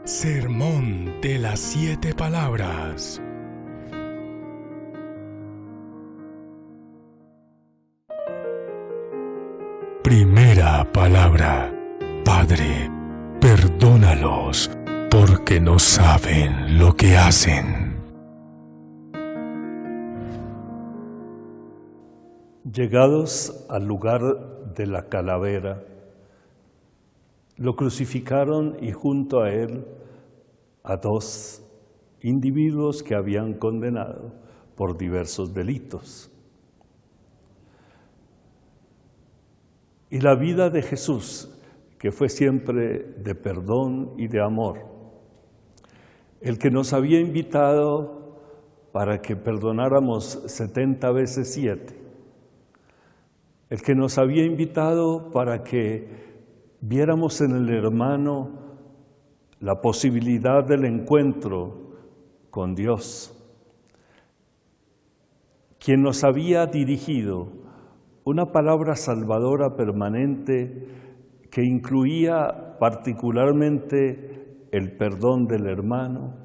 Sermón de las 7 palabras. Primera palabra. Padre, perdónalos, porque no saben lo que hacen. Llegados al lugar de la calavera, lo crucificaron y junto a él a 2 individuos que habían condenado por diversos delitos. Y la vida de Jesús, que fue siempre de perdón y de amor, el que nos había invitado para que perdonáramos 70 veces 7, el que nos había invitado para que viéramos en el hermano la posibilidad del encuentro con Dios, quien nos había dirigido una palabra salvadora permanente que incluía particularmente el perdón del hermano,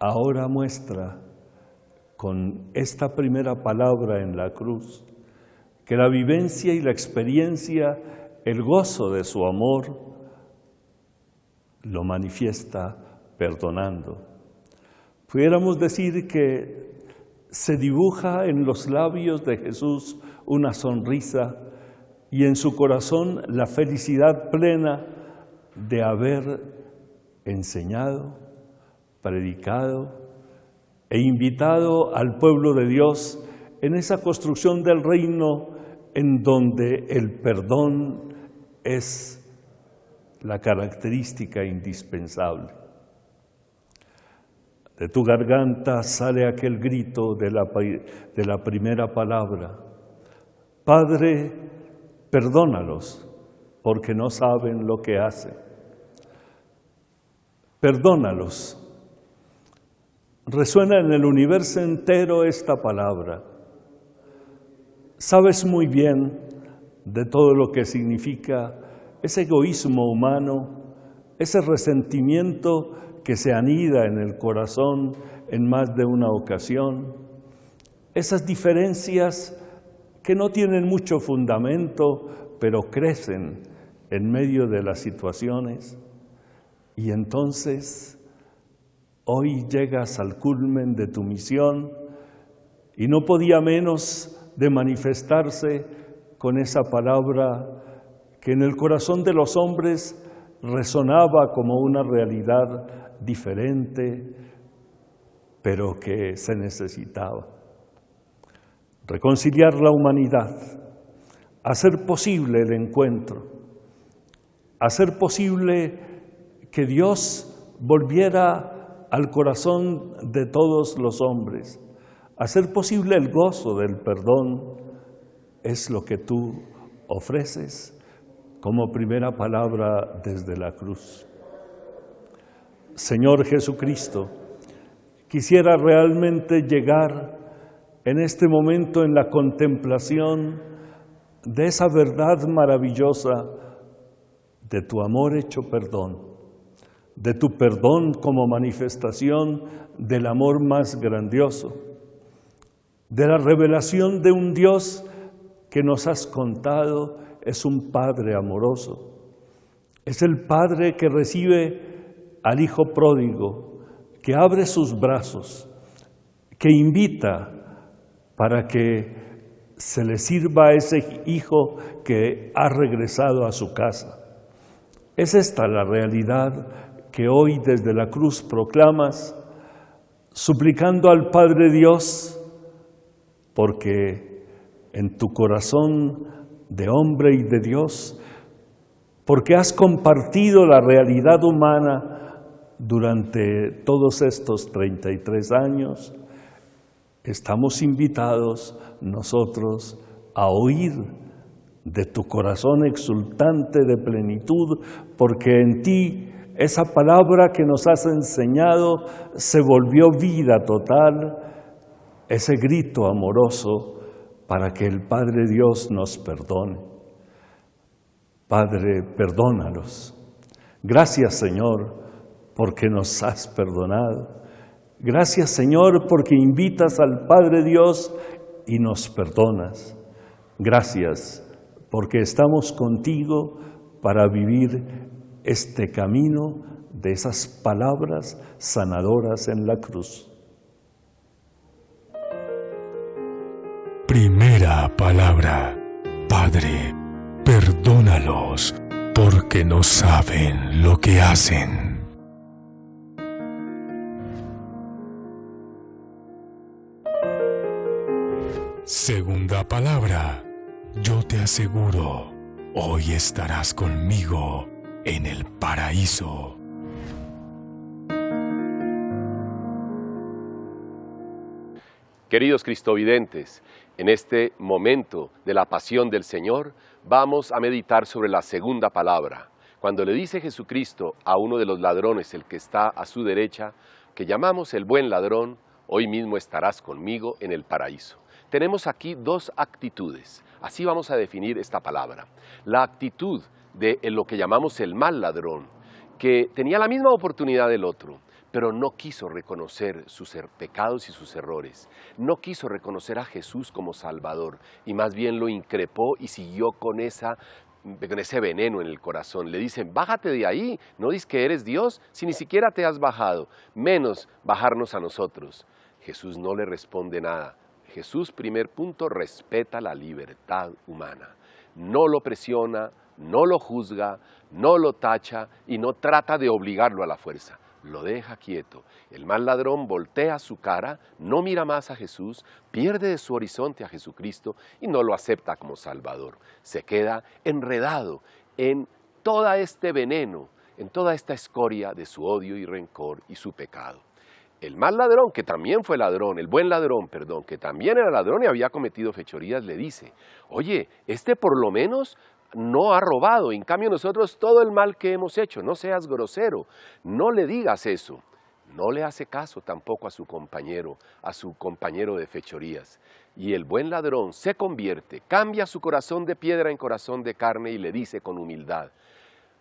ahora muestra con esta primera palabra en la cruz que la vivencia y la experiencia, el gozo de su amor, lo manifiesta perdonando. Pudiéramos decir que se dibuja en los labios de Jesús una sonrisa y en su corazón la felicidad plena de haber enseñado, predicado e invitado al pueblo de Dios en esa construcción del reino en donde el perdón es la característica indispensable. De tu garganta sale aquel grito de la primera palabra: Padre, perdónalos, porque no saben lo que hacen. Perdónalos. Resuena en el universo entero esta palabra. Sabes muy bien de todo lo que significa ese egoísmo humano, ese resentimiento que se anida en el corazón en más de una ocasión, esas diferencias que no tienen mucho fundamento, pero crecen en medio de las situaciones. Y entonces, hoy llegas al culmen de tu misión y no podía menos de manifestarse con esa palabra que en el corazón de los hombres resonaba como una realidad diferente, pero que se necesitaba. Reconciliar la humanidad, hacer posible el encuentro, hacer posible que Dios volviera al corazón de todos los hombres, hacer posible el gozo del perdón, es lo que tú ofreces como primera palabra desde la cruz. Señor Jesucristo, quisiera realmente llegar en este momento en la contemplación de esa verdad maravillosa de tu amor hecho perdón, de tu perdón como manifestación del amor más grandioso, de la revelación de un Dios que nos has contado es un Padre amoroso. Es el Padre que recibe al Hijo pródigo, que abre sus brazos, que invita para que se le sirva a ese Hijo que ha regresado a su casa. Es esta la realidad que hoy desde la cruz proclamas, suplicando al Padre Dios, porque en tu corazón de hombre y de Dios, porque has compartido la realidad humana durante todos estos 33 años, estamos invitados nosotros a oír de tu corazón exultante de plenitud, porque en ti esa palabra que nos has enseñado se volvió vida total, ese grito amoroso para que el Padre Dios nos perdone. Padre, perdónalos. Gracias, Señor, porque nos has perdonado. Gracias, Señor, porque invitas al Padre Dios y nos perdonas. Gracias, porque estamos contigo para vivir este camino de esas palabras sanadoras en la cruz. Primera palabra. Padre, perdónalos, porque no saben lo que hacen. Segunda palabra. Yo te aseguro, hoy estarás conmigo en el paraíso. Queridos cristovidentes, en este momento de la pasión del Señor, vamos a meditar sobre la segunda palabra. Cuando le dice Jesucristo a uno de los ladrones, el que está a su derecha, que llamamos el buen ladrón, hoy mismo estarás conmigo en el paraíso. Tenemos aquí dos actitudes, así vamos a definir esta palabra. La actitud de lo que llamamos el mal ladrón, que tenía la misma oportunidad del otro, pero no quiso reconocer sus pecados y sus errores. No quiso reconocer a Jesús como Salvador y más bien lo increpó y siguió con ese veneno en el corazón. Le dicen, bájate de ahí, no dices que eres Dios, si ni siquiera te has bajado, menos bajarnos a nosotros. Jesús no le responde nada. Jesús, primer punto, respeta la libertad humana. No lo presiona, no lo juzga, no lo tacha y no trata de obligarlo a la fuerza. Lo deja quieto. El mal ladrón voltea su cara, no mira más a Jesús, pierde de su horizonte a Jesucristo y no lo acepta como Salvador. Se queda enredado en todo este veneno, en toda esta escoria de su odio y rencor y su pecado. El mal ladrón, que también fue ladrón, el buen ladrón, perdón, que también era ladrón y había cometido fechorías, le dice, oye, este por lo menos no ha robado, en cambio nosotros todo el mal que hemos hecho, no seas grosero, no le digas eso. No le hace caso tampoco a su compañero de fechorías. Y el buen ladrón se convierte, cambia su corazón de piedra en corazón de carne y le dice con humildad,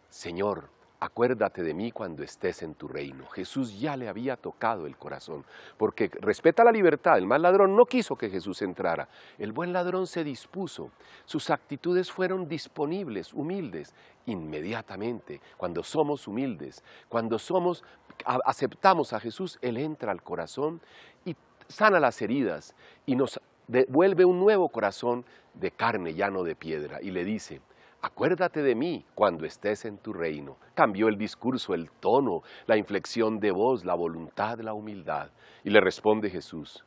Señor, acuérdate de mí cuando estés en tu reino. Jesús ya le había tocado el corazón, porque respeta la libertad. El mal ladrón no quiso que Jesús entrara. El buen ladrón se dispuso. Sus actitudes fueron disponibles, humildes, inmediatamente. Cuando somos humildes, cuando aceptamos a Jesús, Él entra al corazón y sana las heridas y nos devuelve un nuevo corazón de carne, llano de piedra, y le dice, acuérdate de mí cuando estés en tu reino. Cambió el discurso, el tono, la inflexión de voz, la voluntad, la humildad. Y le responde Jesús,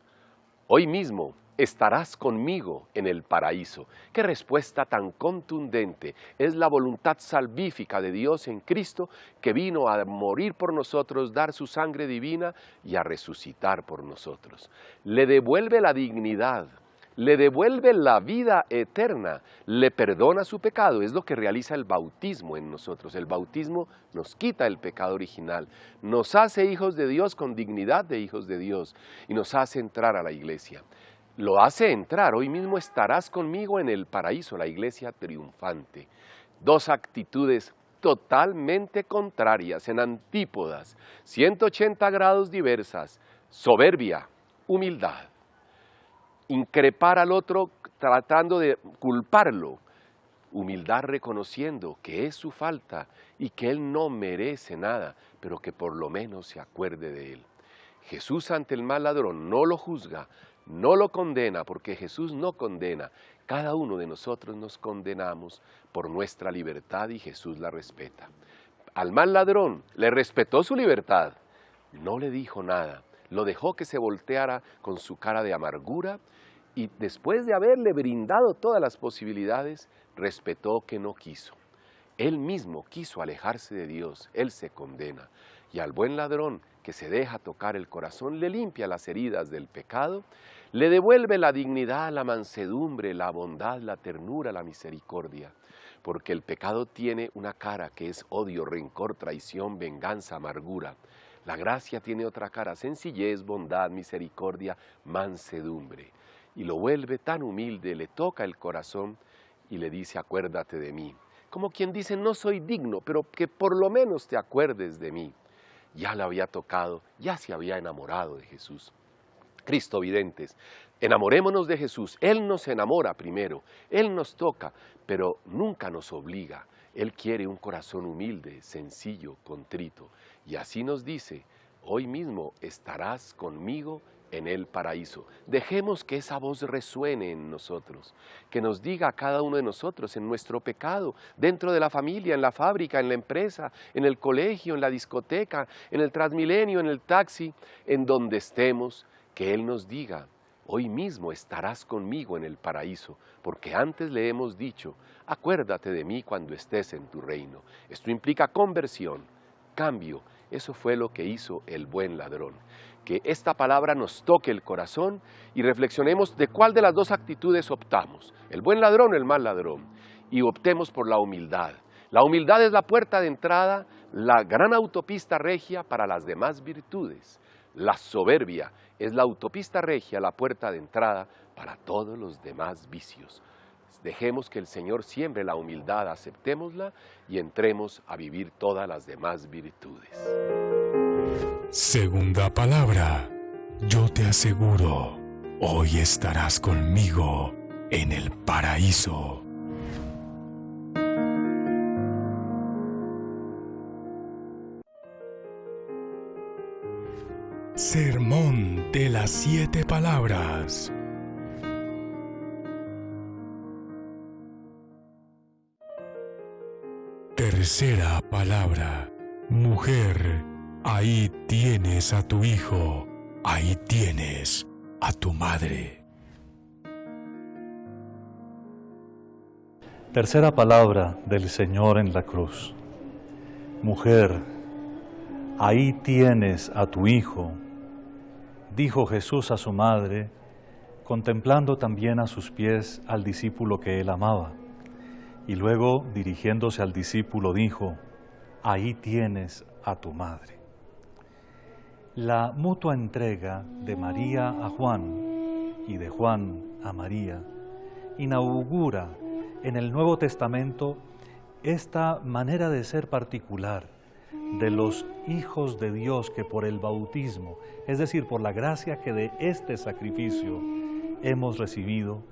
hoy mismo estarás conmigo en el paraíso. Qué respuesta tan contundente. Es la voluntad salvífica de Dios en Cristo que vino a morir por nosotros, dar su sangre divina y a resucitar por nosotros. Le devuelve la dignidad, le devuelve la vida eterna, le perdona su pecado. Es lo que realiza el bautismo en nosotros. El bautismo nos quita el pecado original, nos hace hijos de Dios con dignidad de hijos de Dios y nos hace entrar a la iglesia. Lo hace entrar, hoy mismo estarás conmigo en el paraíso, la iglesia triunfante. Dos actitudes totalmente contrarias, en antípodas, 180 grados diversas, soberbia, humildad. Increpar al otro tratando de culparlo, humildad reconociendo que es su falta y que él no merece nada, pero que por lo menos se acuerde de él. Jesús ante el mal ladrón no lo juzga, no lo condena, porque Jesús no condena. Cada uno de nosotros nos condenamos por nuestra libertad y Jesús la respeta. Al mal ladrón le respetó su libertad, no le dijo nada, lo dejó que se volteara con su cara de amargura y después de haberle brindado todas las posibilidades, respetó que no quiso. Él mismo quiso alejarse de Dios, él se condena. Y al buen ladrón que se deja tocar el corazón, le limpia las heridas del pecado, le devuelve la dignidad, la mansedumbre, la bondad, la ternura, la misericordia. Porque el pecado tiene una cara que es odio, rencor, traición, venganza, amargura. La gracia tiene otra cara, sencillez, bondad, misericordia, mansedumbre. Y lo vuelve tan humilde, le toca el corazón y le dice, acuérdate de mí. Como quien dice, no soy digno, pero que por lo menos te acuerdes de mí. ya le había tocado, ya se había enamorado de Jesús. Cristo videntes, enamorémonos de Jesús. Él nos enamora primero, Él nos toca, pero nunca nos obliga. Él quiere un corazón humilde, sencillo, contrito. Y así nos dice, hoy mismo estarás conmigo en el paraíso. Dejemos que esa voz resuene en nosotros, que nos diga a cada uno de nosotros en nuestro pecado, dentro de la familia, en la fábrica, en la empresa, en el colegio, en la discoteca, en el Transmilenio, en el taxi, en donde estemos, que Él nos diga, hoy mismo estarás conmigo en el paraíso, porque antes le hemos dicho, acuérdate de mí cuando estés en tu reino. Esto implica conversión, cambio. Eso fue lo que hizo el buen ladrón. Que esta palabra nos toque el corazón y reflexionemos de cuál de las dos actitudes optamos, el buen ladrón o el mal ladrón, y optemos por la humildad. La humildad es la puerta de entrada, la gran autopista regia para las demás virtudes. La soberbia es la autopista regia, la puerta de entrada para todos los demás vicios. Dejemos que el Señor siembre la humildad, aceptémosla y entremos a vivir todas las demás virtudes. Segunda palabra, yo te aseguro, hoy estarás conmigo en el paraíso. Sermón de las 7 palabras. Tercera palabra, mujer, ahí tienes a tu hijo, ahí tienes a tu madre. Tercera palabra del Señor en la cruz. Mujer, ahí tienes a tu hijo, dijo Jesús a su madre, contemplando también a sus pies al discípulo que él amaba. Y luego, dirigiéndose al discípulo, dijo, ahí tienes a tu madre. La mutua entrega de María a Juan y de Juan a María inaugura en el Nuevo Testamento esta manera de ser particular de los hijos de Dios que por el bautismo, es decir, por la gracia que de este sacrificio hemos recibido,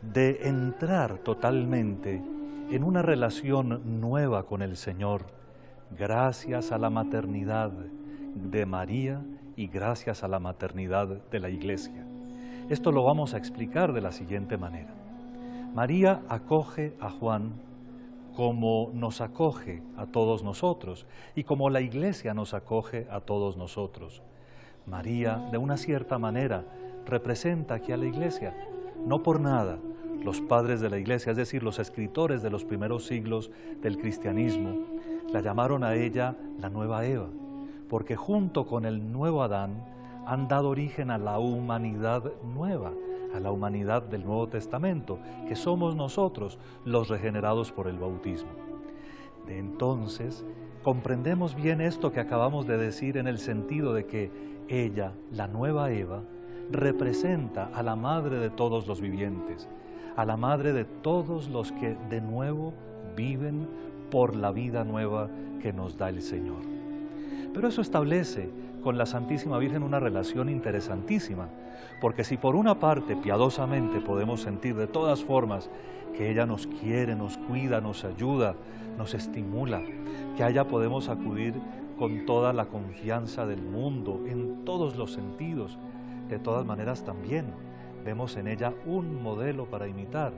de entrar totalmente en una relación nueva con el Señor, gracias a la maternidad de María y gracias a la maternidad de la Iglesia. Esto lo vamos a explicar de la siguiente manera. María acoge a Juan como nos acoge a todos nosotros y como la Iglesia nos acoge a todos nosotros. María, de una cierta manera, representa aquí a la Iglesia. No por nada, los padres de la Iglesia, es decir, los escritores de los primeros siglos del cristianismo, la llamaron a ella la nueva Eva, porque junto con el nuevo Adán han dado origen a la humanidad nueva, a la humanidad del Nuevo Testamento, que somos nosotros los regenerados por el bautismo. De entonces, comprendemos bien esto que acabamos de decir en el sentido de que ella, la nueva Eva, representa a la madre de todos los vivientes, a la madre de todos los que de nuevo viven por la vida nueva que nos da el Señor. Pero eso establece con la Santísima Virgen una relación interesantísima, porque si por una parte piadosamente podemos sentir de todas formas que ella nos quiere, nos cuida, nos ayuda, nos estimula, que a ella podemos acudir con toda la confianza del mundo, en todos los sentidos, de todas maneras también vemos en ella un modelo para imitar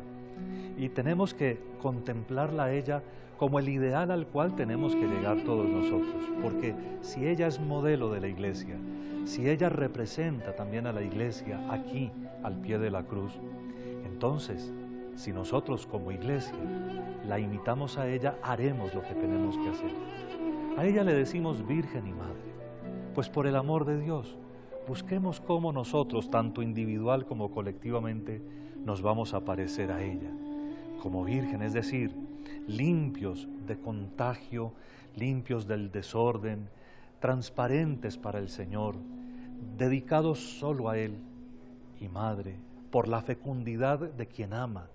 y tenemos que contemplarla a ella como el ideal al cual tenemos que llegar todos nosotros, porque si ella es modelo de la Iglesia, si ella representa también a la Iglesia aquí, al pie de la cruz, entonces, si nosotros como Iglesia la imitamos a ella, haremos lo que tenemos que hacer. A ella le decimos Virgen y Madre, pues por el amor de Dios, busquemos cómo nosotros, tanto individual como colectivamente, nos vamos a parecer a ella, como Virgen, es decir, limpios de contagio, limpios del desorden, transparentes para el Señor, dedicados solo a Él, y Madre, por la fecundidad de quien ama,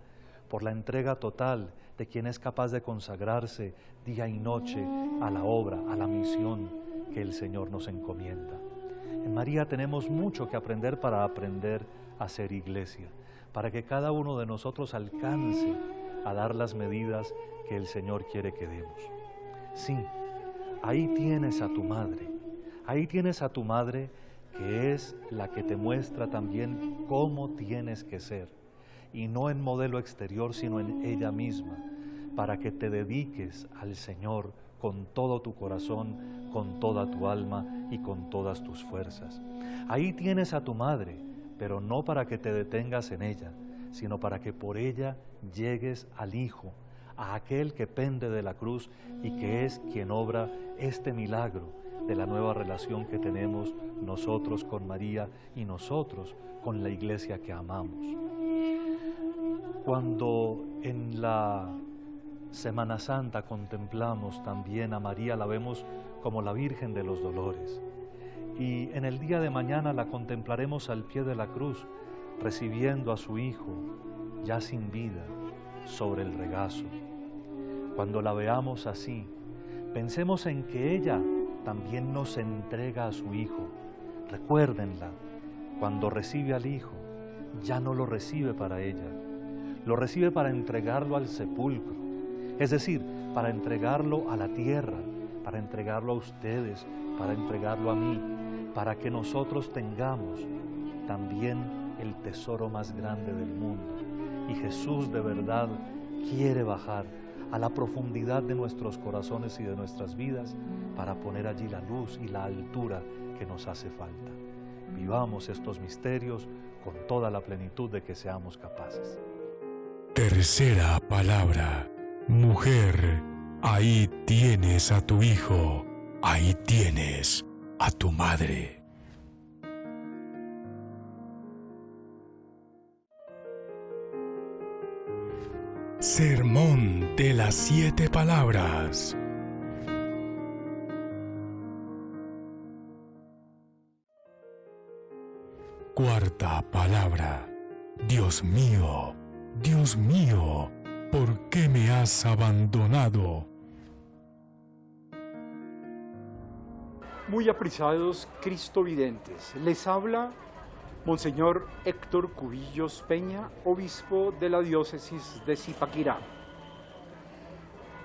por la entrega total de quien es capaz de consagrarse día y noche a la obra, a la misión que el Señor nos encomienda. En María tenemos mucho que aprender para aprender a ser iglesia, para que cada uno de nosotros alcance a dar las medidas que el Señor quiere que demos. Sí, ahí tienes a tu madre, ahí tienes a tu madre que es la que te muestra también cómo tienes que ser, y no en modelo exterior, sino en ella misma, para que te dediques al Señor con todo tu corazón, con toda tu alma y con todas tus fuerzas. Ahí tienes a tu madre, pero no para que te detengas en ella, sino para que por ella llegues al Hijo, a aquel que pende de la cruz y que es quien obra este milagro de la nueva relación que tenemos nosotros con María y nosotros con la iglesia que amamos. Cuando en la Semana Santa contemplamos también a María, la vemos como la Virgen de los Dolores. Y en el día de mañana la contemplaremos al pie de la cruz, recibiendo a su Hijo, ya sin vida, sobre el regazo. Cuando la veamos así, pensemos en que ella también nos entrega a su Hijo. Recuérdenla, cuando recibe al Hijo, ya no lo recibe para ella, lo recibe para entregarlo al sepulcro. Es decir, para entregarlo a la tierra, para entregarlo a ustedes, para entregarlo a mí, para que nosotros tengamos también el tesoro más grande del mundo. Y Jesús de verdad quiere bajar a la profundidad de nuestros corazones y de nuestras vidas para poner allí la luz y la altura que nos hace falta. Vivamos estos misterios con toda la plenitud de que seamos capaces. Tercera palabra. Mujer, ahí tienes a tu hijo, ahí tienes a tu madre. Sermón de las 7 palabras. Cuarta palabra. Dios mío, ¿por qué me has abandonado? Muy apresados cristovidentes, les habla Monseñor Héctor Cubillos Peña, obispo de la diócesis de Zipaquirá.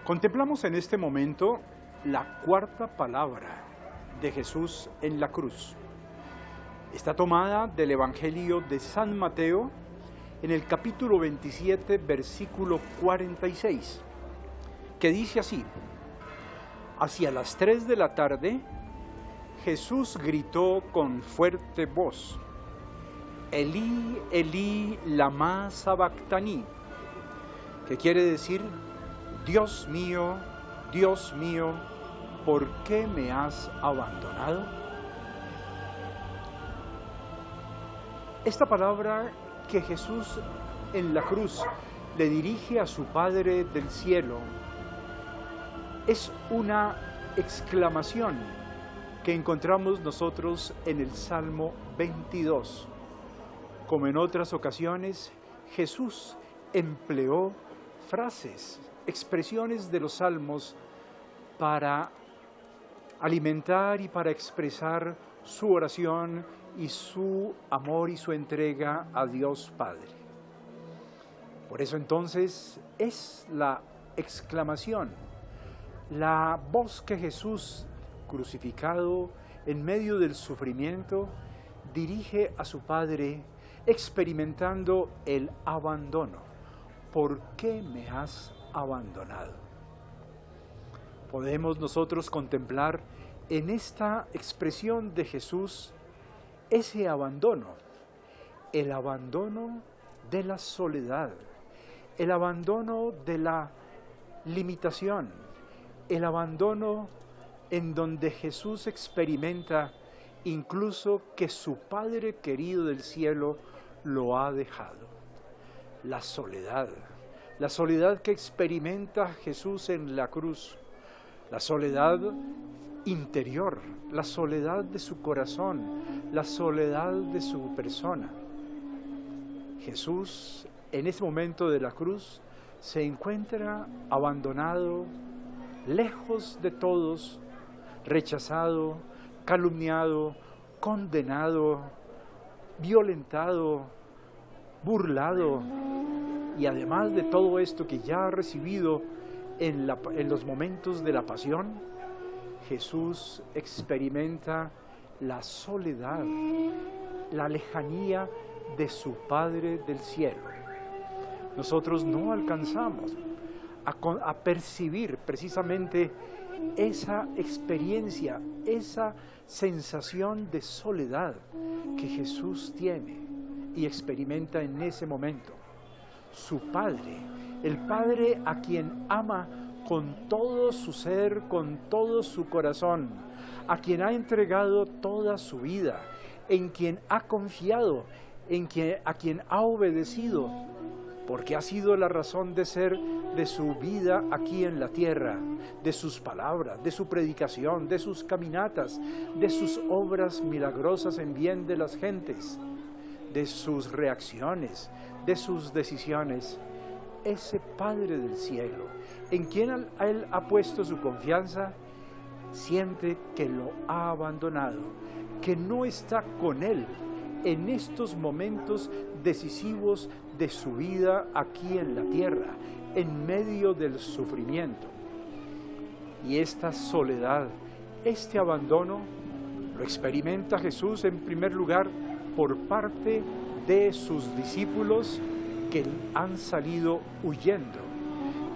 Contemplamos en este momento la cuarta palabra de Jesús en la cruz. Está tomada del Evangelio de San Mateo, en el capítulo 27, versículo 46, que dice así: hacia las 3 de la tarde, Jesús gritó con fuerte voz: Elí, Elí, lama sabactani, que quiere decir: Dios mío, ¿por qué me has abandonado? Esta palabra que Jesús en la cruz le dirige a su Padre del cielo es una exclamación que encontramos nosotros en el Salmo 22. Como en otras ocasiones, Jesús empleó frases, expresiones de los salmos para alimentar y para expresar su oración y su amor y su entrega a Dios Padre. Por eso entonces es la exclamación, la voz que Jesús, crucificado en medio del sufrimiento, dirige a su Padre experimentando el abandono. ¿Por qué me has abandonado? Podemos nosotros contemplar en esta expresión de Jesús ese abandono, el abandono de la soledad, el abandono de la limitación, el abandono en donde Jesús experimenta incluso que su Padre querido del cielo lo ha dejado. La soledad que experimenta Jesús en la cruz, la soledad interior, la soledad de su corazón, la soledad de su persona. Jesús, en ese momento de la cruz, se encuentra abandonado, lejos de todos, rechazado, calumniado, condenado, violentado, burlado, y además de todo esto que ya ha recibido en los momentos de la pasión, Jesús experimenta la soledad, la lejanía de su Padre del cielo. Nosotros no alcanzamos a percibir precisamente esa experiencia, esa sensación de soledad que Jesús tiene y experimenta en ese momento. Su Padre, el Padre a quien ama con todo su ser, con todo su corazón, a quien ha entregado toda su vida, en quien ha confiado, a quien ha obedecido, porque ha sido la razón de ser de su vida aquí en la tierra, de sus palabras, de su predicación, de sus caminatas, de sus obras milagrosas en bien de las gentes, de sus reacciones, de sus decisiones. Ese Padre del cielo, en quien Él ha puesto su confianza, siente que lo ha abandonado, que no está con Él en estos momentos decisivos de su vida aquí en la tierra, en medio del sufrimiento. Y esta soledad, este abandono, lo experimenta Jesús en primer lugar por parte de sus discípulos que han salido huyendo,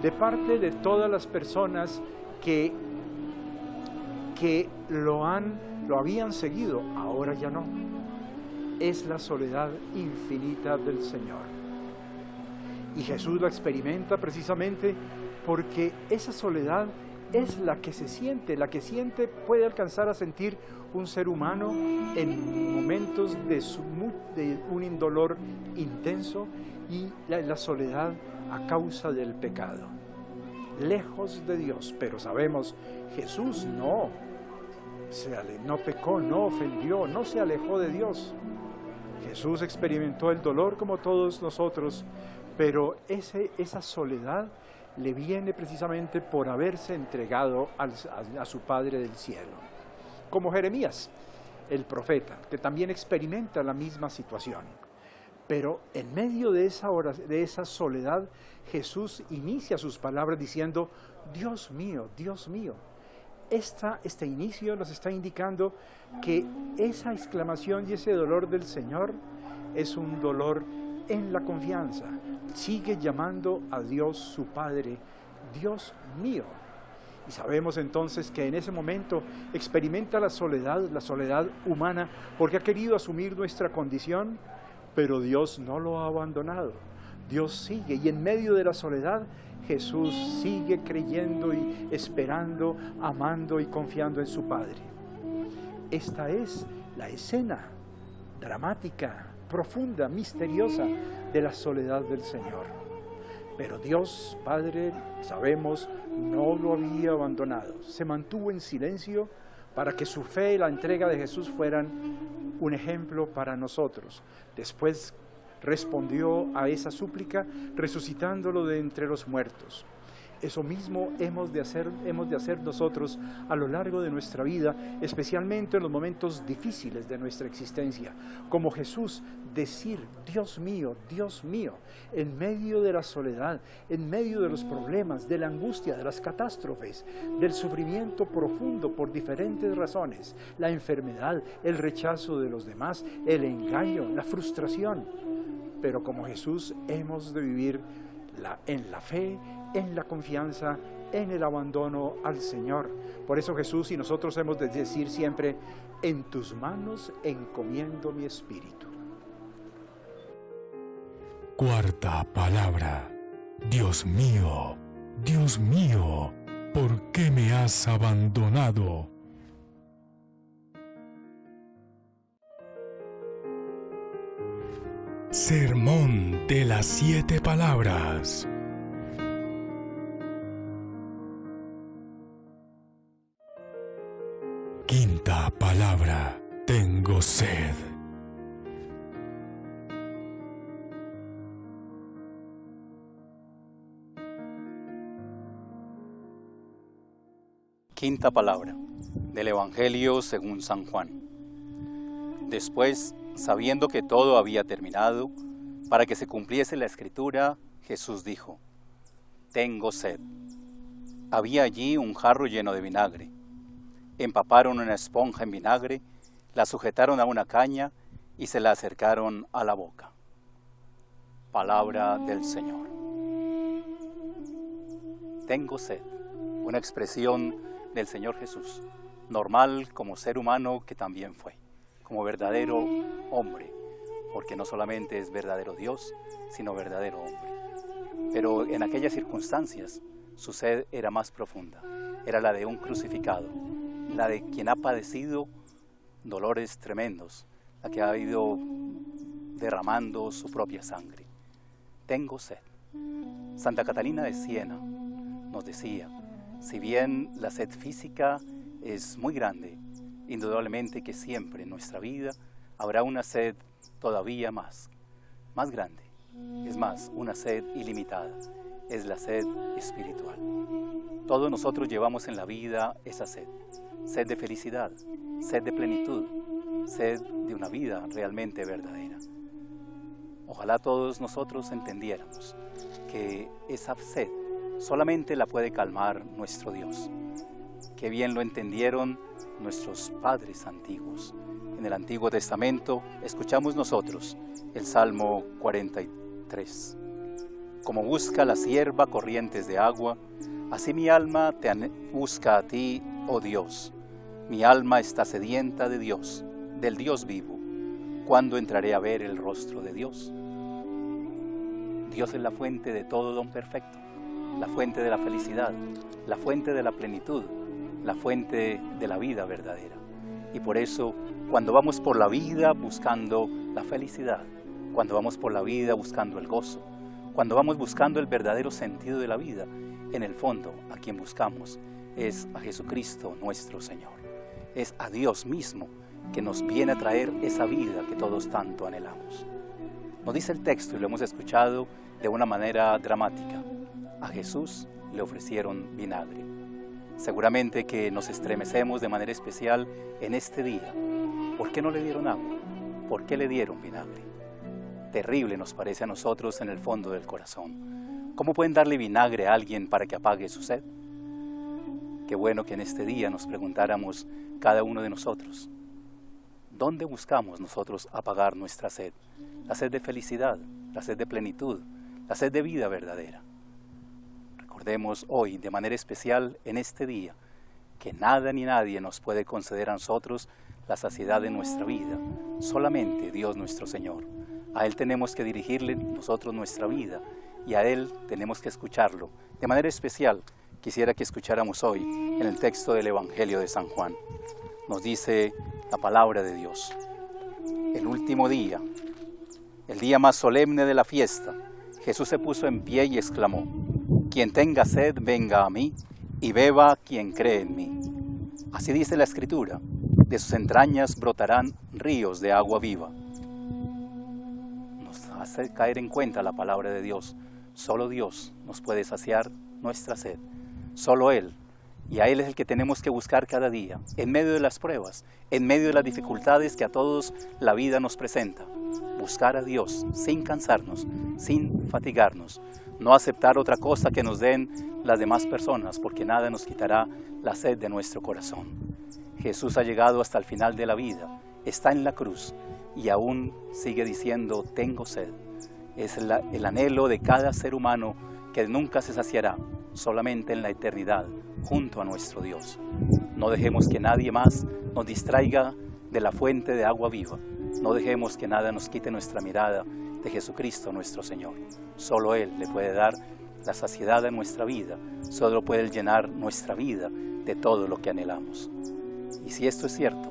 de parte de todas las personas que lo habían seguido, ahora ya no. Es la soledad infinita del Señor. Y Jesús la experimenta precisamente porque esa soledad es la que se siente, puede alcanzar a sentir un ser humano en momentos de un indolor intenso, y la soledad a causa del pecado. Lejos de Dios, pero sabemos, Jesús no pecó, no ofendió, no se alejó de Dios. Jesús experimentó el dolor como todos nosotros, pero esa soledad le viene precisamente por haberse entregado a su Padre del cielo. Como Jeremías, el profeta, que también experimenta la misma situación. Pero en medio de esa soledad, Jesús inicia sus palabras diciendo: Dios mío, Dios mío. Este inicio nos está indicando que esa exclamación y ese dolor del Señor es un dolor en la confianza. Sigue llamando a Dios su Padre, Dios mío. Y sabemos entonces que en ese momento experimenta la soledad humana, porque ha querido asumir nuestra condición, pero Dios no lo ha abandonado. Dios sigue, y en medio de la soledad Jesús sigue creyendo y esperando, amando y confiando en su Padre. Esta es la escena dramática, profunda, misteriosa de la soledad del Señor. Pero Dios Padre, sabemos, no lo había abandonado. Se mantuvo en silencio para que su fe y la entrega de Jesús fueran un ejemplo para nosotros. Después respondió a esa súplica resucitándolo de entre los muertos. Eso mismo hemos de hacer nosotros a lo largo de nuestra vida, especialmente en los momentos difíciles de nuestra existencia. Como Jesús, decir: Dios mío, en medio de la soledad, en medio de los problemas, de la angustia, de las catástrofes, del sufrimiento profundo por diferentes razones, la enfermedad, el rechazo de los demás, el engaño, la frustración. Pero como Jesús hemos de vivir en la fe, en la confianza, en el abandono al Señor. Por eso Jesús y nosotros hemos de decir siempre: en tus manos encomiendo mi espíritu. Cuarta palabra. Dios mío, ¿por qué me has abandonado? Sermón de las 7 palabras. Quinta palabra. Tengo sed. Quinta palabra del Evangelio según San Juan. Después, sabiendo que todo había terminado, para que se cumpliese la Escritura, Jesús dijo: «Tengo sed». Había allí un jarro lleno de vinagre. Empaparon una esponja en vinagre, la sujetaron a una caña y se la acercaron a la boca. Palabra del Señor. Tengo sed, una expresión del Señor Jesús, normal como ser humano que también fue, como verdadero hombre, porque no solamente es verdadero Dios, sino verdadero hombre. Pero en aquellas circunstancias, su sed era más profunda, era la de un crucificado, la de quien ha padecido dolores tremendos, la que ha ido derramando su propia sangre. Tengo sed. Santa Catalina de Siena nos decía, si bien la sed física es muy grande, indudablemente que siempre en nuestra vida habrá una sed todavía más grande. Es más, una sed ilimitada, es la sed espiritual. Todos nosotros llevamos en la vida esa sed, sed de felicidad, sed de plenitud, sed de una vida realmente verdadera. Ojalá todos nosotros entendiéramos que esa sed solamente la puede calmar nuestro Dios. Qué bien lo entendieron nuestros padres antiguos. En el Antiguo Testamento escuchamos nosotros el Salmo 43. Como busca la sierva corrientes de agua, así mi alma te busca a ti, oh Dios. Mi alma está sedienta de Dios, del Dios vivo. ¿Cuándo entraré a ver el rostro de Dios? Dios es la fuente de todo don perfecto, la fuente de la felicidad, la fuente de la plenitud, la fuente de la vida verdadera. Y por eso, cuando vamos por la vida buscando la felicidad, cuando vamos por la vida buscando el gozo, cuando vamos buscando el verdadero sentido de la vida, en el fondo a quien buscamos es a Jesucristo nuestro Señor. Es a Dios mismo que nos viene a traer esa vida que todos tanto anhelamos. Nos dice el texto, y lo hemos escuchado de una manera dramática, a Jesús le ofrecieron vinagre. Seguramente que nos estremecemos de manera especial en este día. ¿Por qué no le dieron agua? ¿Por qué le dieron vinagre? Terrible nos parece a nosotros en el fondo del corazón. ¿Cómo pueden darle vinagre a alguien para que apague su sed? Qué bueno que en este día nos preguntáramos cada uno de nosotros, ¿dónde buscamos nosotros apagar nuestra sed? La sed de felicidad, la sed de plenitud, la sed de vida verdadera. Recordemos hoy, de manera especial en este día, que nada ni nadie nos puede conceder a nosotros la saciedad de nuestra vida, solamente Dios nuestro Señor. A Él tenemos que dirigirle nosotros nuestra vida y a Él tenemos que escucharlo. De manera especial, quisiera que escucháramos hoy en el texto del Evangelio de San Juan. Nos dice la palabra de Dios. El último día, el día más solemne de la fiesta, Jesús se puso en pie y exclamó: «Quien tenga sed, venga a mí, y beba quien cree en mí». Así dice la Escritura, de sus entrañas brotarán ríos de agua viva. Nos hace caer en cuenta la palabra de Dios. Solo Dios nos puede saciar nuestra sed, solo Él. Y a Él es el que tenemos que buscar cada día, en medio de las pruebas, en medio de las dificultades que a todos la vida nos presenta. Buscar a Dios sin cansarnos, sin fatigarnos. No aceptar otra cosa que nos den las demás personas, porque nada nos quitará la sed de nuestro corazón. Jesús ha llegado hasta el final de la vida, está en la cruz y aún sigue diciendo: tengo sed. Es el anhelo de cada ser humano que nunca se saciará, solamente en la eternidad, junto a nuestro Dios. No dejemos que nadie más nos distraiga de la fuente de agua viva. No dejemos que nada nos quite nuestra mirada de Jesucristo nuestro Señor. Solo Él le puede dar la saciedad a nuestra vida, solo puede llenar nuestra vida de todo lo que anhelamos. Y si esto es cierto,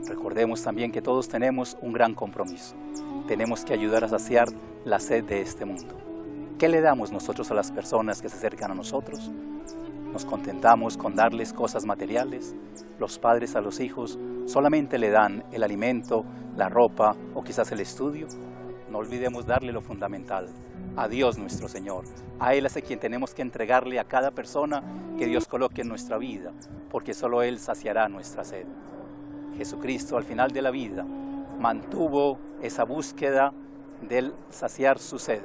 recordemos también que todos tenemos un gran compromiso. Tenemos que ayudar a saciar la sed de este mundo. ¿Qué le damos nosotros a las personas que se acercan a nosotros? ¿Nos contentamos con darles cosas materiales? Los padres a los hijos solamente le dan el alimento, la ropa o quizás el estudio. No olvidemos darle lo fundamental, a Dios nuestro Señor. A Él es a quien tenemos que entregarle a cada persona que Dios coloque en nuestra vida, porque solo Él saciará nuestra sed. Jesucristo al final de la vida mantuvo esa búsqueda del saciar su sed.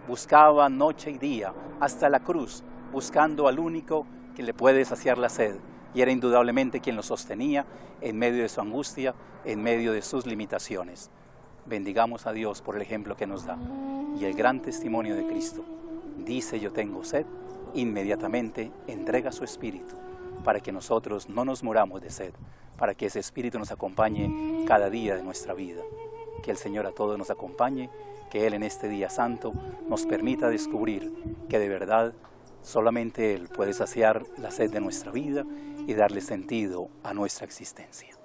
Buscaba noche y día hasta la cruz, buscando al único que le puede saciar la sed. Y era indudablemente quien lo sostenía en medio de su angustia, en medio de sus limitaciones. Bendigamos a Dios por el ejemplo que nos da. Y el gran testimonio de Cristo. Dice: yo tengo sed, inmediatamente entrega su espíritu, para que nosotros no nos muramos de sed, para que ese espíritu nos acompañe cada día de nuestra vida. Que el Señor a todos nos acompañe, que Él en este día santo nos permita descubrir que de verdad solamente Él puede saciar la sed de nuestra vida y darle sentido a nuestra existencia.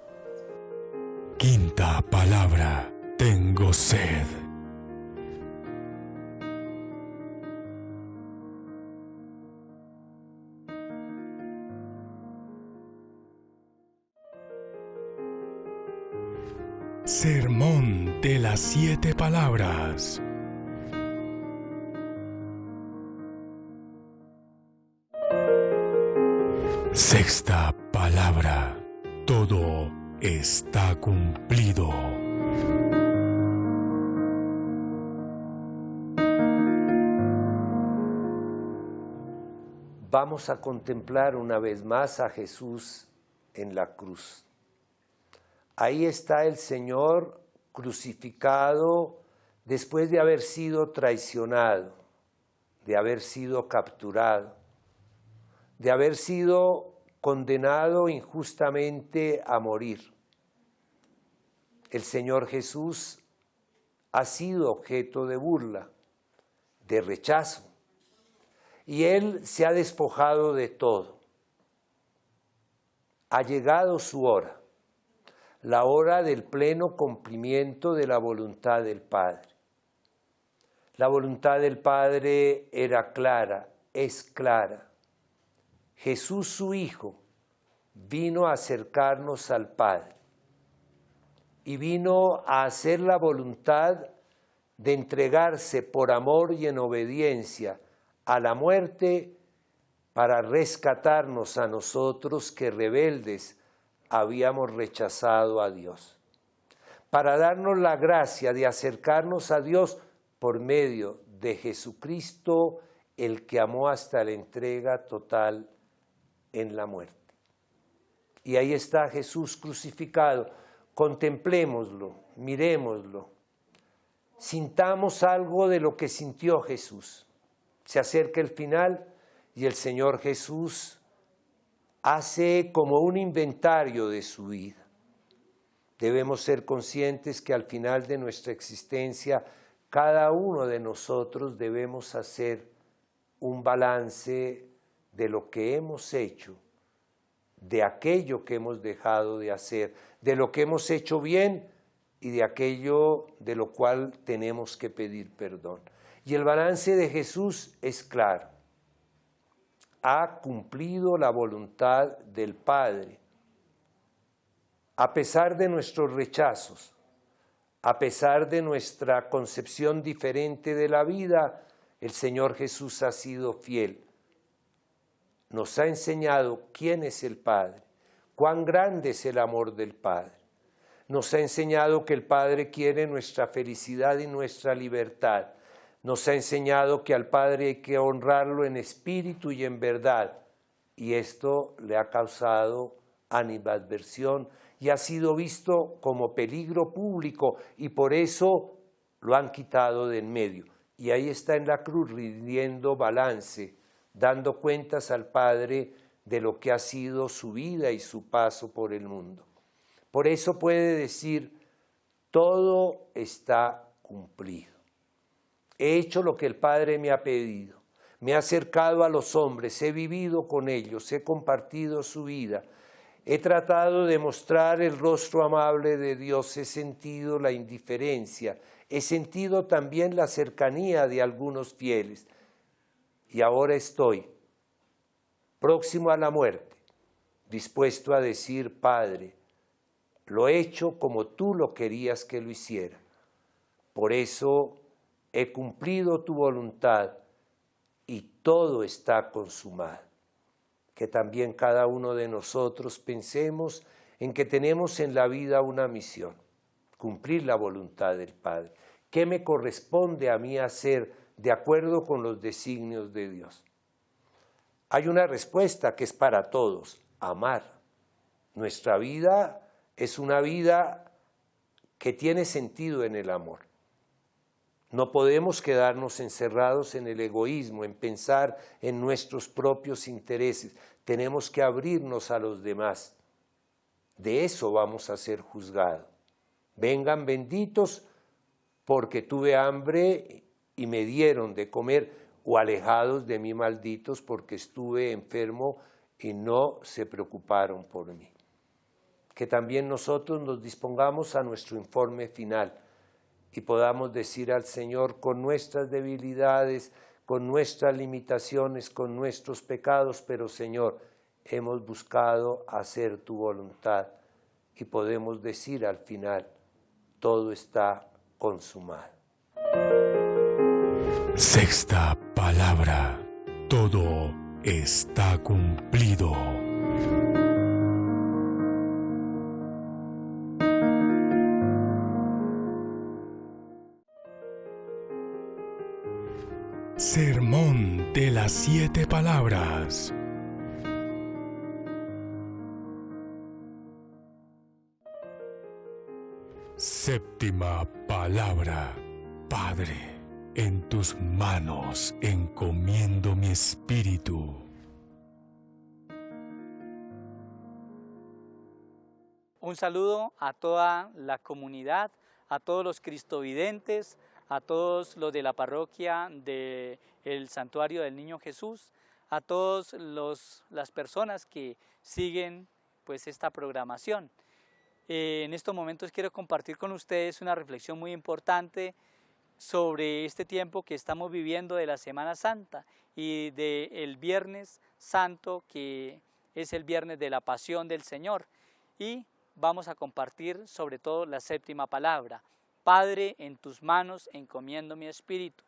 Quinta palabra: tengo sed. Sermón de las 7 palabras. Sexta palabra: todo está cumplido. Vamos a contemplar una vez más a Jesús en la cruz. Ahí está el Señor crucificado después de haber sido traicionado, de haber sido capturado, de haber sido condenado injustamente a morir. El Señor Jesús ha sido objeto de burla, de rechazo, y Él se ha despojado de todo. Ha llegado su hora, la hora del pleno cumplimiento de la voluntad del Padre. La voluntad del Padre era clara, es clara. Jesús, su Hijo, vino a acercarnos al Padre y vino a hacer la voluntad de entregarse por amor y en obediencia a la muerte para rescatarnos a nosotros que rebeldes habíamos rechazado a Dios, para darnos la gracia de acercarnos a Dios por medio de Jesucristo, el que amó hasta la entrega total en la muerte. Y ahí está Jesús crucificado. Contemplémoslo, miremoslo, sintamos algo de lo que sintió Jesús. Se acerca el final y el Señor Jesús hace como un inventario de su vida. Debemos ser conscientes que al final de nuestra existencia, cada uno de nosotros debemos hacer un balance de lo que hemos hecho, de aquello que hemos dejado de hacer, de lo que hemos hecho bien y de aquello de lo cual tenemos que pedir perdón. Y el balance de Jesús es claro. Ha cumplido la voluntad del Padre. A pesar de nuestros rechazos, a pesar de nuestra concepción diferente de la vida, el Señor Jesús ha sido fiel. Nos ha enseñado quién es el Padre, cuán grande es el amor del Padre. Nos ha enseñado que el Padre quiere nuestra felicidad y nuestra libertad. Nos ha enseñado que al Padre hay que honrarlo en espíritu y en verdad. Y esto le ha causado animadversión y ha sido visto como peligro público y por eso lo han quitado de en medio. Y ahí está en la cruz rindiendo balance, dando cuentas al Padre de lo que ha sido su vida y su paso por el mundo. Por eso puede decir, todo está cumplido. He hecho lo que el Padre me ha pedido, me he acercado a los hombres, he vivido con ellos, he compartido su vida, he tratado de mostrar el rostro amable de Dios, he sentido la indiferencia, he sentido también la cercanía de algunos fieles. Y ahora estoy, próximo a la muerte, dispuesto a decir, Padre, lo he hecho como tú lo querías que lo hiciera. Por eso he cumplido tu voluntad y todo está consumado. Que también cada uno de nosotros pensemos en que tenemos en la vida una misión, cumplir la voluntad del Padre. ¿Qué me corresponde a mí hacer de acuerdo con los designios de Dios? Hay una respuesta que es para todos: amar. Nuestra vida es una vida que tiene sentido en el amor. No podemos quedarnos encerrados en el egoísmo, en pensar en nuestros propios intereses. Tenemos que abrirnos a los demás. De eso vamos a ser juzgados. Vengan benditos porque tuve hambre y me dieron de comer, o alejados de mí malditos porque estuve enfermo y no se preocuparon por mí. Que también nosotros nos dispongamos a nuestro informe final y podamos decir al Señor, con nuestras debilidades, con nuestras limitaciones, con nuestros pecados, pero Señor, hemos buscado hacer tu voluntad, y podemos decir al final, todo está consumado. Sexta palabra, todo está cumplido. Sermón de las 7 palabras. Séptima palabra. Padre, en tus manos encomiendo mi espíritu. Un saludo a toda la comunidad, a todos los cristovidentes, a todos los de la parroquia del Santuario del Niño Jesús, a todas las personas que siguen pues esta programación. En estos momentos quiero compartir con ustedes una reflexión muy importante sobre este tiempo que estamos viviendo de la Semana Santa y del Viernes Santo, que es el viernes de la Pasión del Señor. Y vamos a compartir sobre todo la séptima palabra. Padre, en tus manos encomiendo mi espíritu.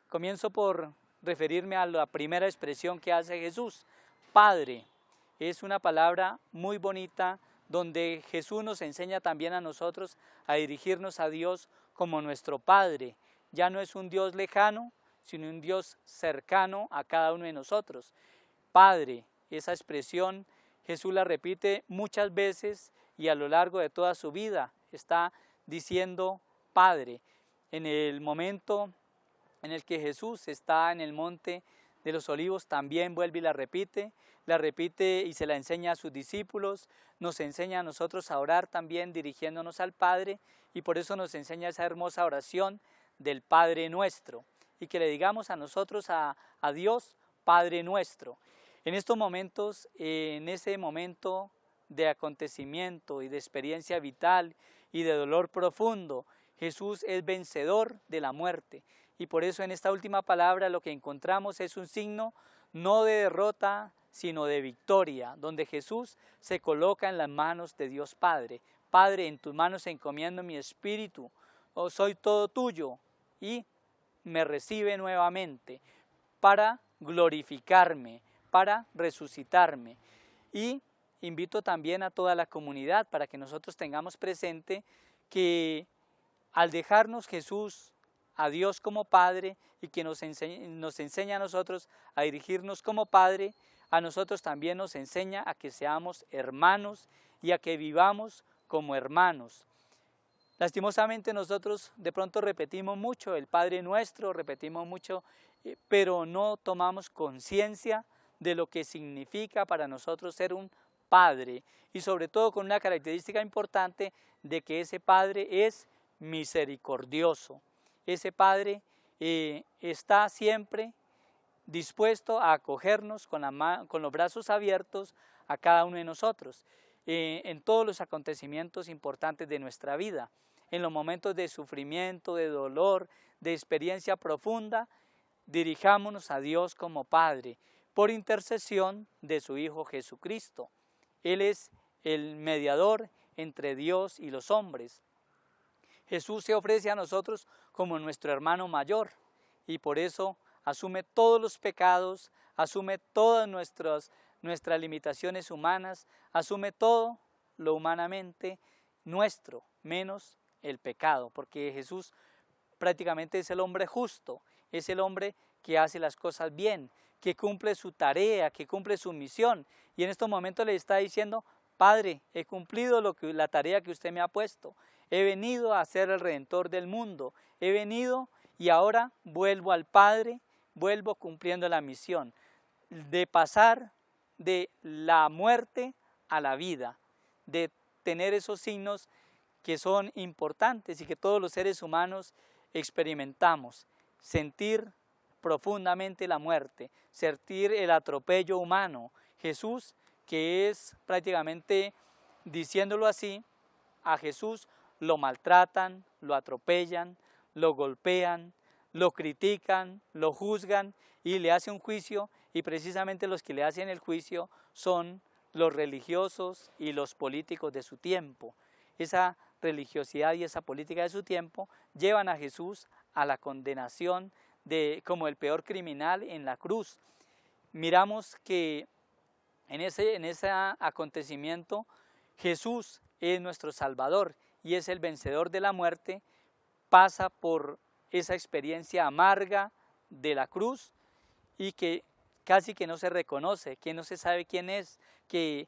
Comienzo por referirme a la primera expresión que hace Jesús. Padre, es una palabra muy bonita donde Jesús nos enseña también a nosotros a dirigirnos a Dios como nuestro Padre. Ya no es un Dios lejano, sino un Dios cercano a cada uno de nosotros. Padre, esa expresión Jesús la repite muchas veces y a lo largo de toda su vida está diciendo Padre. En el momento en el que Jesús está en el monte de los Olivos también vuelve y la repite y se la enseña a sus discípulos, nos enseña a nosotros a orar también dirigiéndonos al Padre, y por eso nos enseña esa hermosa oración del Padre Nuestro, y que le digamos a nosotros a Dios, Padre Nuestro. En estos momentos, en ese momento de acontecimiento y de experiencia vital y de dolor profundo, Jesús es vencedor de la muerte, y por eso en esta última palabra lo que encontramos es un signo no de derrota, sino de victoria, donde Jesús se coloca en las manos de Dios Padre. Padre, en tus manos encomiendo mi espíritu, soy todo tuyo, y me recibe nuevamente para glorificarme, para resucitarme. Y invito también a toda la comunidad para que nosotros tengamos presente que al dejarnos Jesús a Dios como Padre y que nos enseña a nosotros a dirigirnos como Padre, a nosotros también nos enseña a que seamos hermanos y a que vivamos como hermanos. Lastimosamente nosotros de pronto repetimos mucho el Padre Nuestro, repetimos mucho, pero no tomamos conciencia de lo que significa para nosotros ser un Padre, y sobre todo con una característica importante de que ese Padre es misericordioso. Ese Padre está siempre dispuesto a acogernos con los brazos abiertos a cada uno de nosotros, en todos los acontecimientos importantes de nuestra vida, en los momentos de sufrimiento, de dolor, de experiencia profunda. Dirijámonos a Dios como Padre, por intercesión de su Hijo Jesucristo. Él es el mediador entre Dios y los hombres. Jesús se ofrece a nosotros como nuestro hermano mayor y por eso asume todos los pecados, asume todas nuestras limitaciones humanas, asume todo lo humanamente nuestro, menos el pecado, porque Jesús prácticamente es el hombre justo, es el hombre que hace las cosas bien, que cumple su tarea, que cumple su misión. Y en estos momentos le está diciendo: Padre, he cumplido la tarea que usted me ha puesto. He venido a ser el Redentor del mundo. He venido y ahora vuelvo al Padre, vuelvo cumpliendo la misión de pasar de la muerte a la vida, de tener esos signos que son importantes y que todos los seres humanos experimentamos. Sentir profundamente la muerte, sentir el atropello humano. Jesús, que es prácticamente, diciéndolo así, a Jesús lo maltratan, lo atropellan, lo golpean, lo critican, lo juzgan y le hacen un juicio, y precisamente los que le hacen el juicio son los religiosos y los políticos de su tiempo. Esa religiosidad y esa política de su tiempo llevan a Jesús a la condenación como el peor criminal en la cruz. Miramos que en ese acontecimiento Jesús es nuestro Salvador y es el vencedor de la muerte, pasa por esa experiencia amarga de la cruz y que casi que no se reconoce, que no se sabe quién es, que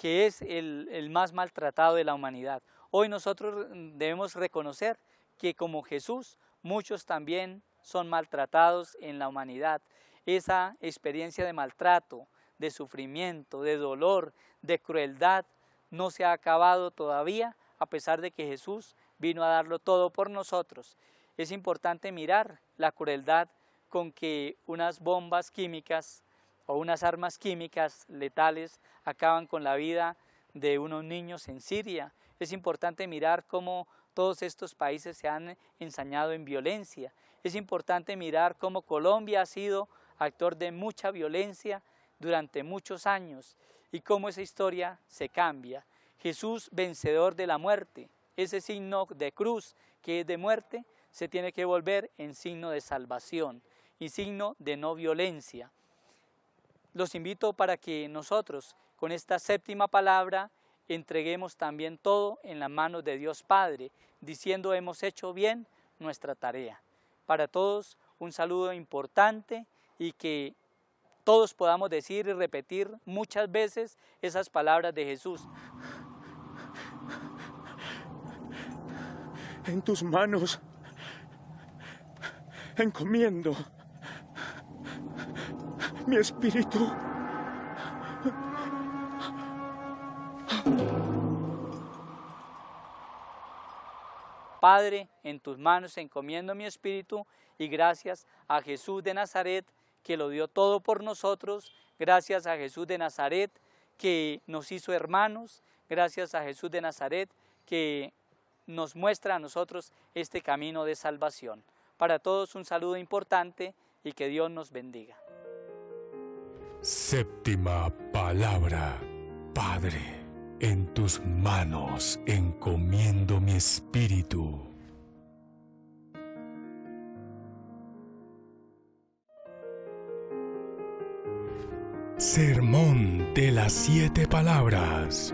es el más maltratado de la humanidad. Hoy nosotros debemos reconocer que como Jesús, muchos también son maltratados en la humanidad. Esa experiencia de maltrato, de sufrimiento, de dolor, de crueldad, no se ha acabado todavía, a pesar de que Jesús vino a darlo todo por nosotros. Es importante mirar la crueldad con que unas bombas químicas o unas armas químicas letales acaban con la vida de unos niños en Siria. Es importante mirar cómo todos estos países se han ensañado en violencia. Es importante mirar cómo Colombia ha sido actor de mucha violencia durante muchos años y cómo esa historia se cambia. Jesús, vencedor de la muerte, ese signo de cruz que es de muerte, se tiene que volver en signo de salvación y signo de no violencia. Los invito para que nosotros, con esta séptima palabra, entreguemos también todo en las manos de Dios Padre, diciendo: hemos hecho bien nuestra tarea. Para todos, un saludo importante y que todos podamos decir y repetir muchas veces esas palabras de Jesús. En tus manos encomiendo mi espíritu. Padre, en tus manos encomiendo mi espíritu, y gracias a Jesús de Nazaret, que lo dio todo por nosotros, gracias a Jesús de Nazaret, que nos hizo hermanos, gracias a Jesús de Nazaret, que nos muestra a nosotros este camino de salvación. Para todos un saludo importante y que Dios nos bendiga. Séptima palabra. Padre, en tus manos encomiendo mi espíritu. Sermón de las 7 palabras.